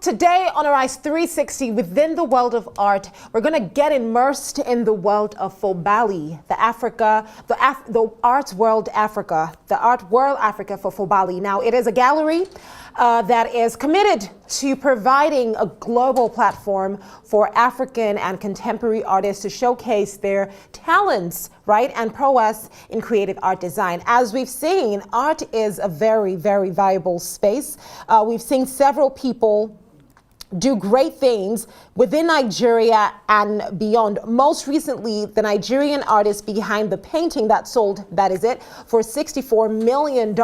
Today on Arise 360, within the world of art, we're going to get immersed in the world of Fobally, the art world Africa for Fobally. Now, it is a gallery that is committed to providing a global platform for African and contemporary artists to showcase their talents, right, and prowess in creative art design. As we've seen, art is a very, very valuable space. We've seen several people do great things within Nigeria and beyond. Most recently, the Nigerian artist behind the painting that sold, that is it, for $64 million.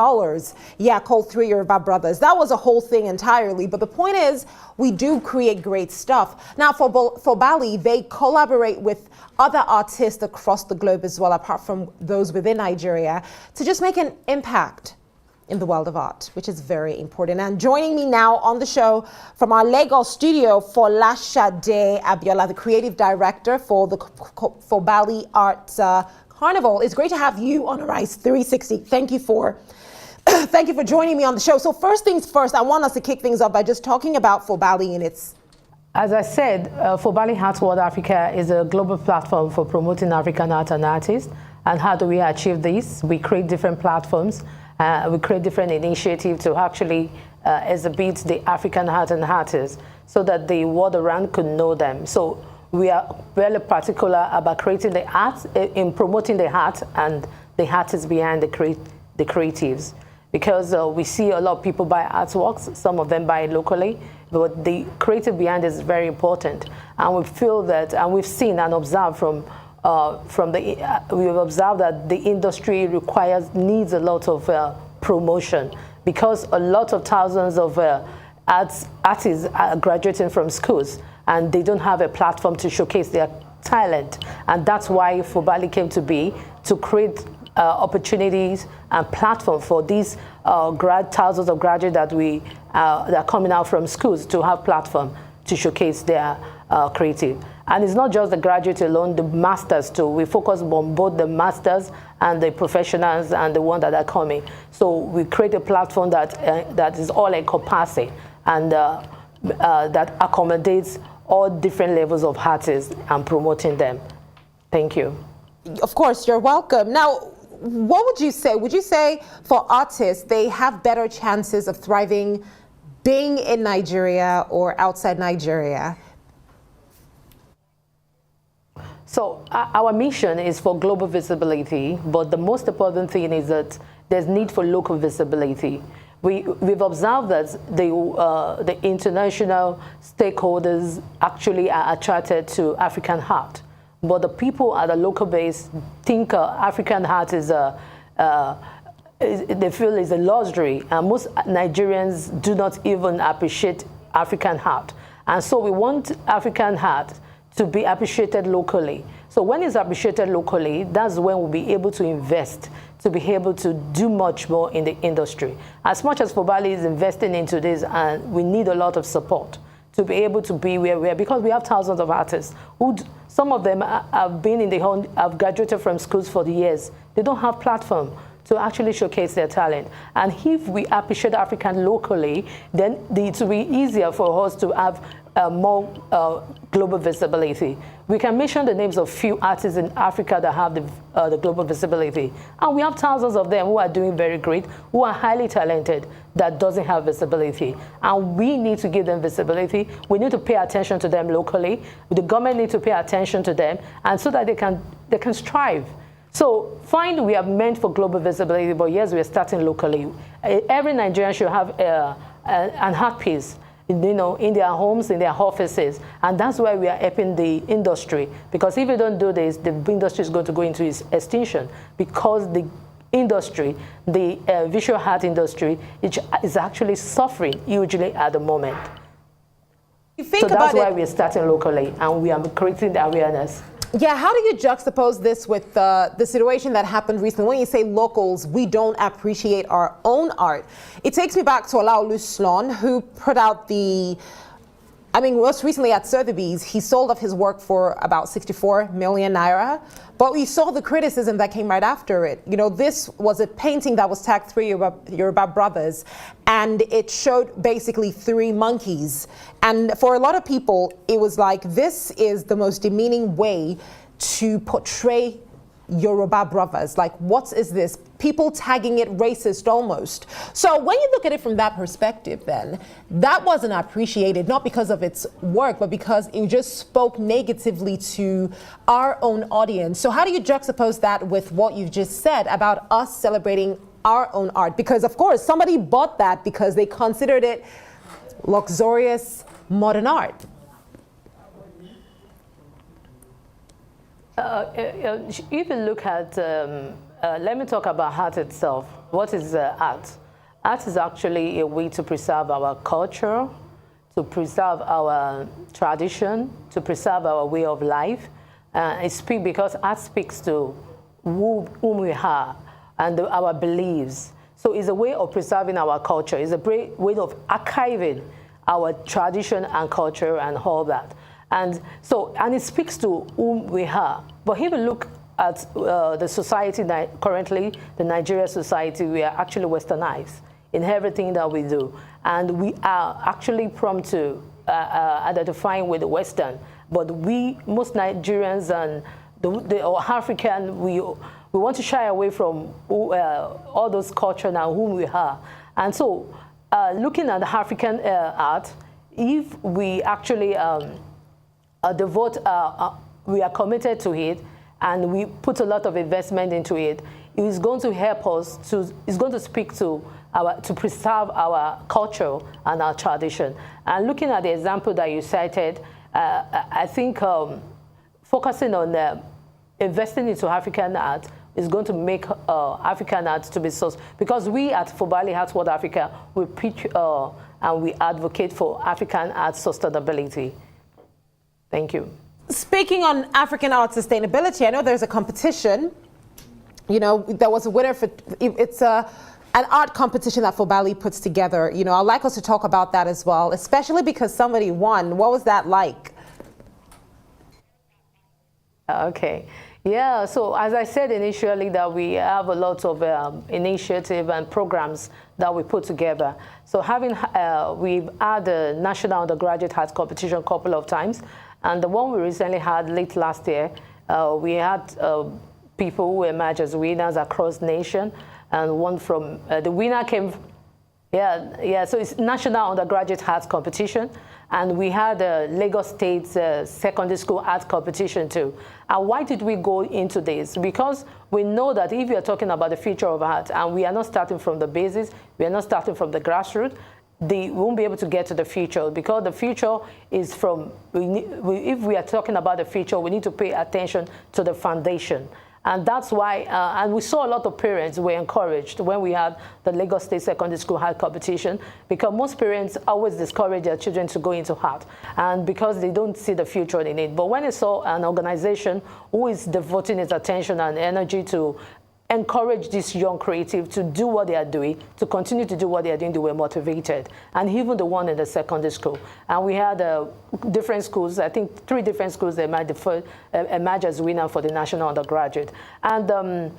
Yeah, called Three Yoruba Brothers. That was a whole thing entirely. But the point is, we do create great stuff. Now, for Fobally, they collaborate with other artists across the globe as well, apart from those within Nigeria, to just make an impact in the world of art, which is very important. And joining me now on the show from our Lagos studio, Folashade Abiola, the creative director for the Fobally Art Carnival. It's great to have you on Arise 360. Thank you for joining me on the show. So first things first, I want us to kick things off by just talking about Fobally and its... As I said, Fobally Art World Africa is a global platform for promoting African art and artists. And how do we achieve this? We create different platforms. We create different initiatives to actually exhibit the African art and artists so that the world around could know them. So we are very particular about creating the art, in promoting the art and the artists behind the creatives. Because we see a lot of people buy artworks, some of them buy locally, but the creative behind is very important. And we feel that, and we've seen and observed we've observed that the industry needs a lot of promotion, because a lot of thousands of artists are graduating from schools and they don't have a platform to showcase their talent. And that's why Fobally came to be, to create opportunities and platform for these thousands of graduates that are coming out from schools to have platform to showcase their creative. And it's not just the graduate alone, the masters too. We focus on both the masters and the professionals and the ones that are coming. So we create a platform that is all encompassing and that accommodates all different levels of artists and promoting them. Thank you. Of course, you're welcome. Now, what would you say? Would you say for artists, they have better chances of thriving being in Nigeria or outside Nigeria? So our mission is for global visibility, but the most important thing is that there's need for local visibility. We've observed that the international stakeholders actually are attracted to African art, but the people at the local base think African art is they feel is a luxury, and most Nigerians do not even appreciate African art. And so we want African art to be appreciated locally. So when it's appreciated locally, that's when we'll be able to invest, to be able to do much more in the industry. As much as Fobally is investing into this, and we need a lot of support to be able to be where we are, because we have thousands of artists who, some of them have graduated from schools for the years. They don't have platform to actually showcase their talent. And if we appreciate African locally, then it will be easier for us to have more global visibility. We can mention the names of few artists in Africa that have the global visibility. And we have thousands of them who are doing very great, who are highly talented, that doesn't have visibility. And we need to give them visibility. We need to pay attention to them locally. The government needs to pay attention to them, and so that they can strive. So fine, we are meant for global visibility, but yes, we are starting locally. Every Nigerian should have an art piece, in their homes, in their offices. And that's why we are helping the industry. Because if you don't do this, the industry is going to go into extinction. Because the industry, the visual art industry, is actually suffering hugely at the moment. So that's why we are starting locally, and we are creating the awareness. Yeah, how do you juxtapose this with the situation that happened recently? When you say locals, we don't appreciate our own art. It takes me back to Olaolu Sloan, who put out the I mean, most recently at Sotheby's, he sold off his work for about 64 million naira. But we saw the criticism that came right after it. You know, this was a painting that was tagged 3 Yoruba brothers, and it showed basically 3 monkeys. And for a lot of people, it was like, this is the most demeaning way to portray Yoruba brothers. Like, what is this? People tagging it racist almost. So when you look at it from that perspective, then that wasn't appreciated, not because of its work, but because it just spoke negatively to our own audience. So how do you juxtapose that with what you've just said about us celebrating our own art? Because of course somebody bought that because they considered it luxurious modern art. If you look at, let me talk about art itself. What is art? Art is actually a way to preserve our culture, to preserve our tradition, to preserve our way of life. Because art speaks to whom we are and our beliefs. So it's a way of preserving our culture. It's a way of archiving our tradition and culture and all that. And it speaks to whom we are. But if you look at the society currently, the Nigerian society, we are actually westernized in everything that we do. And we are actually prone to identifying with the Western. But most Nigerians and or African, we want to shy away from all those cultures and whom we are. And so looking at the African art, if we actually we are committed to it, and we put a lot of investment into it, it is going to help us it's going to speak to preserve our culture and our tradition. And looking at the example that you cited, I think focusing on investing into African art is going to make African art to be sourced, because we at Fobally Art World Africa, we preach and we advocate for African art sustainability. Thank you. Speaking on African art sustainability, I know there's a competition. You know, there was a winner for, it's an art competition that Fobally puts together. You know, I'd like us to talk about that as well, especially because somebody won. What was that like? Okay. Yeah, so as I said initially, that we have a lot of initiative and programs that we put together. So we've had the National Undergraduate Art Competition a couple of times, and the one we recently had late last year, we had people who emerged as winners across the nation, and one from, the winner came, so it's National Undergraduate Art Competition, and we had a Lagos State Secondary School Art Competition too. And why did we go into this? Because we know that if you're talking about the future of art, and we are not starting from the basis, we are not starting from the grassroots, they won't be able to get to the future, because the future is from, if we are talking about the future, we need to pay attention to the foundation. And that's why, and we saw a lot of parents were encouraged when we had the Lagos State Secondary School art competition, because most parents always discourage their children to go into art, and because they don't see the future in it. But when they saw an organization who is devoting its attention and energy to encourage this young creative to do what they are doing, to continue to do what they are doing, they were motivated. And even the one in the secondary school. And we had different schools, I think 3 different schools that emerged as winner for the national undergraduate. And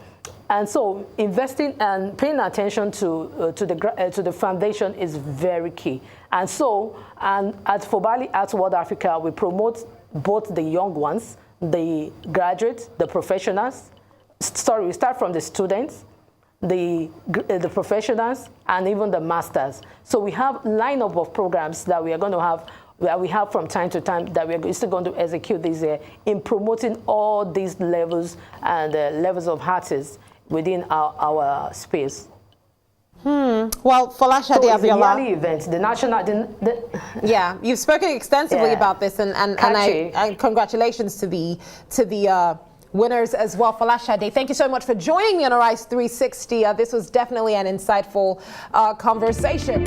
so investing and paying attention to the foundation is very key. And so, at Fobally Art World Africa, we promote both the young ones, the graduates, the professionals. We start from the students, the professionals, and even the masters. So we have a lineup of programs that we are going to have, that we have from time to time, that we are still going to execute this year in promoting all these levels and levels of artists within our space. Well, Folashade Abiola, the yearly event, the national. Yeah, you've spoken extensively about this, and congratulations to the winners as well. Folashade, thank you so much for joining me on Arise 360. This was definitely an insightful conversation.